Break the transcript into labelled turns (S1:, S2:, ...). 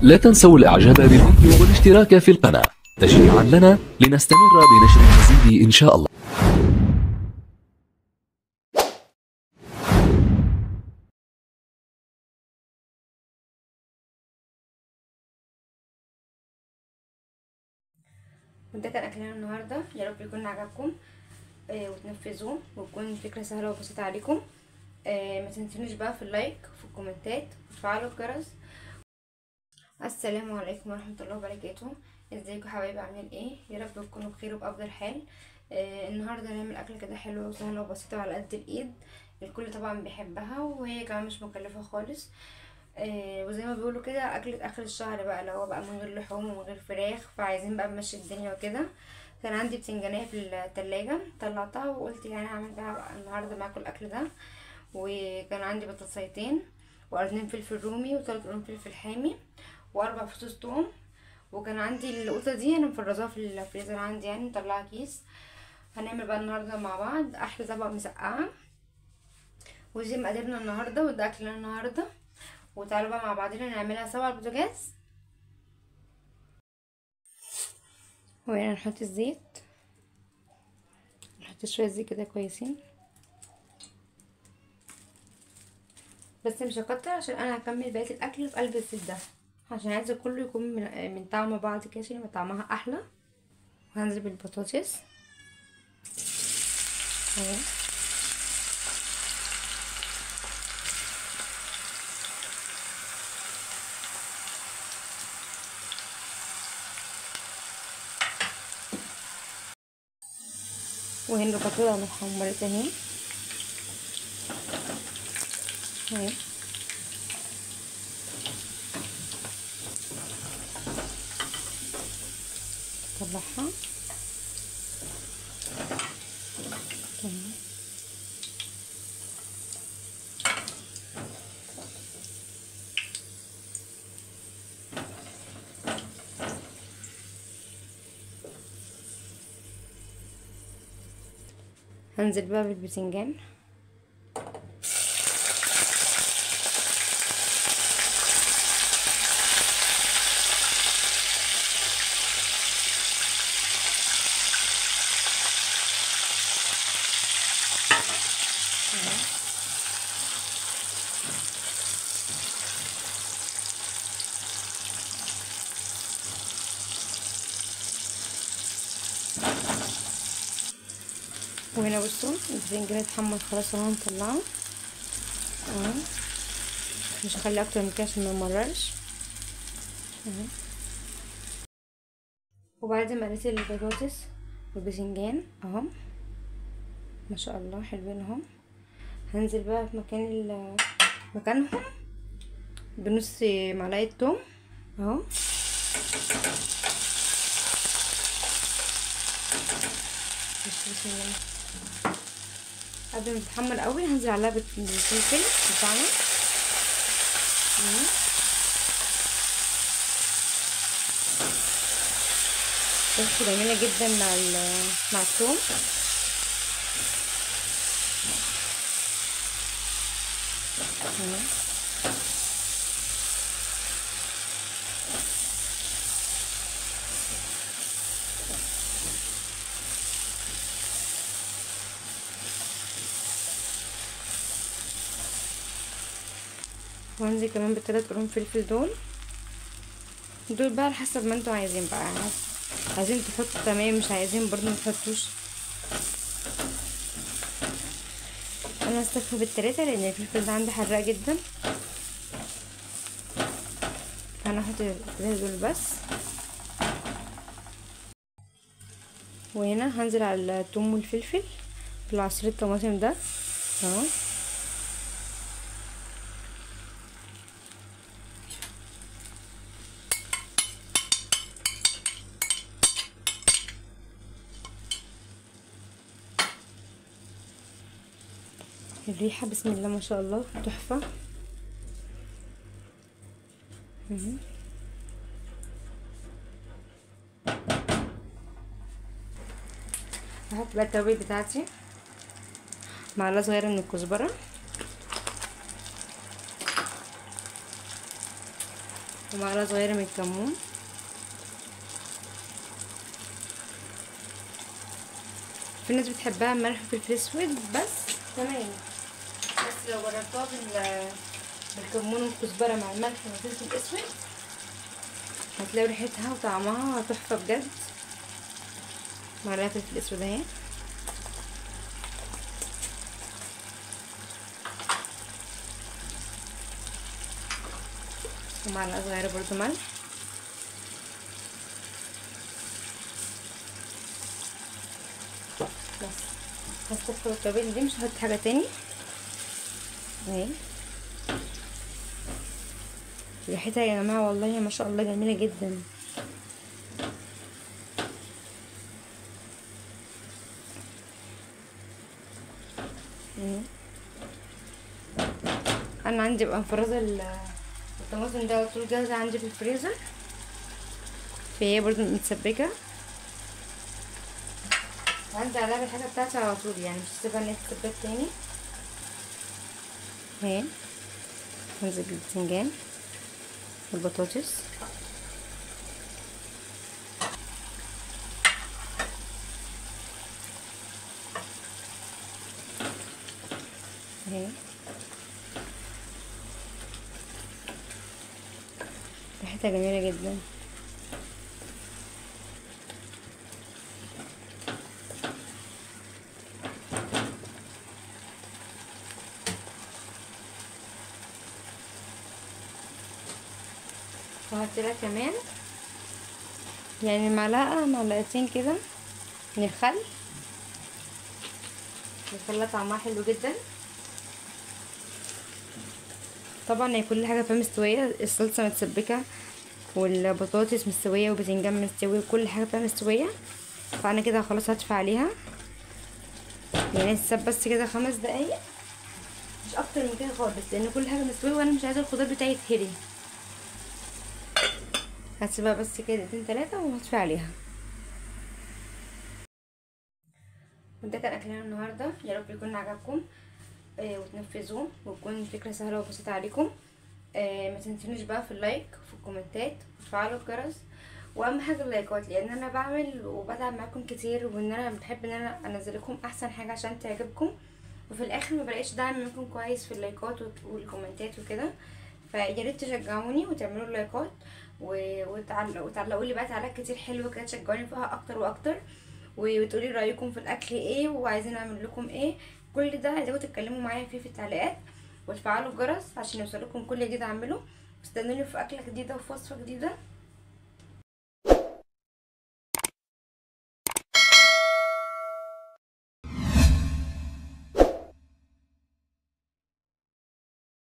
S1: لا تنسوا الاعجاب بالفيديو والاشتراك في القناة تشجيعا لنا لنستمر بنشر المزيد ان شاء الله.
S2: وده كان اكلنا النهارده، يا رب يكون عجبكم وتنفذوه وتكون فكره سهله وبسيطه عليكم. ما تنسونيش بقى في اللايك وفي الكومنتات وتفعلوا الجرس. السلام عليكم ورحمه الله وبركاته. ازيكم حبايبي، عاملين ايه؟ يا رب تكونوا بخير وبافضل حال. النهارده هنعمل اكله كده حلوه وسهله وبسيطه على قد الايد، الكل طبعا بيحبها وهي كمان مش مكلفه خالص. وزي ما بيقولوا كده اكلة اخر الشهر بقى، لو بقى من غير لحوم ومن غير فراخ، فعايزين بقى نمشي الدنيا وكده. كان عندي بتنجانية في التلاجة، طلعتها وقلت يعني هعمل بقى النهارده معاكم الاكل ده. وكان عندي بطاطسيتين وقرنين فلفل رومي وثلاث قرون فلفل حامي واربع فصوص توم. وكان عندي القوطه دي انا مفرزاها في الفريزر عندي، يعني مطلعه كيس. هنعمل بقى النهارده مع بعض احلى طبق مسقعه، ودي مقاديرنا النهارده وده اكلنا النهارده. وتعالوا بقى مع بعضنا نعملها سوا على البوتاجاز. وهنا نحط الزيت، نحط شويه زيت كده كويسين، بس مش هكتر عشان انا هكمل بقيه الاكل في قلب الزيت ده، عشان عايزه كله يكون من طعم بعض كده عشان يبقى طعمها احلى. وهنزل بالبطاطس اهو، وهنا البطاطس انا اتحمرت اهي اهي. طلعها تمام. هنزل بقى بالبتنجان، وهنا بصوا البتنجان اتحمر خلاص اهو، هنطلعه اهو، مش هخليه اكتر من كده عشان ما يمررش اهو. وبعد ما قليت البطاطس والبتنجان اهو ما شاء الله حلوين اهو، هنزل بقى في مكانهم بنص معلقه توم اهو. بسم الله. قبل ما تتحمر قوي هنزل عليها بالفلفل بتاعنا بس جميله جدا مع الثوم. وهنزل كمان بالثلاث قرون فلفل دول بقى على حسب ما انتوا عايزين بقى، عايزين تحطوا تمام، مش عايزين برضو متحطوش. انا هستكفي بالثلاثه لان الفلفل ده عندي حراق جدا، فانا هحط الثلاثه دول بس. وهنا هنزل على الثوم والفلفل بالعصير الطماطم ده اهو. الريحه بسم الله ما شاء الله تحفه. هحط بقى التوابل بتاعتي، معلقه صغيره من الكزبره ومعلقه صغيره من الكمون. في ناس بتحبها ملح وفلفل اسود بس، تمام. بس لو جربتها بالكمون والكزبره مع الملح والفلفل الاسود هتلاقوا ريحتها وطعمها تحفه بجد. معلقه فلفل اسود اهي، ومعلقه صغيره برضو ملح. بس هستغفر التوابل دي، مش هحط حاجه تاني اهي. ريحتها يا جماعه والله ما شاء الله جميله جدا. انا عندي بقى مفرزه الطماطم ده على طول جاهزه عندي في الفريزر، فهي برضو متسبكه، هنزل عليها بالحاجه بتاعتي على طول، يعني مش هسيبها ان هي تتسبك تاني. اهي هنزل بالبتنجان والبطاطس اهي. ريحتها جميله جدا. وهحط لها كمان يعني معلقتين كده من الخل. الخل طعمها حلو جدا. طبعا هي كل حاجه فيها مستويه، الصلصه متسبكه والبطاطس مستويه وباذنجان مستوي وكل حاجه فيها مستويه. فانا كده خلاص هطفي عليها، يعني تسيب بس كده 5 دقايق، مش اكتر من كده خالص، لان كل حاجه مستويه وانا مش عايزه الخضار بتاعي يتهري. هسيبها بس كده 2-3 وهطفي عليها. وده كان اكلنا النهارده، يا رب يكون عجبكم وتنفذوه وتكون فكره سهله وبسيطه عليكم. ما تنسونيش بقى في اللايك وفي الكومنتات وتفعلوا الجرس، واهم حاجه اللايكات، لان انا بعمل وبتعب معاكم كتير، وان انا بحب ان انا انزل لكم احسن حاجه عشان تعجبكم، وفي الاخر ما بلاقيش دعم منكم كويس في اللايكات والكومنتات وكده. فيا ريت تشجعوني وتعملوا اللايكات وتعلقوا لي بقى تعليقات كتير حلوه كده تشجعوني فيها اكتر واكتر، وتقولي رايكم في الاكل ايه وعايزين اعمل لكم ايه. كل ده عايزاكم تتكلموا معايا فيه في التعليقات، وتفعلوا الجرس عشان يوصلكم كل جديد اعمله. واستنوني في اكله جديده وفي وصفه جديده.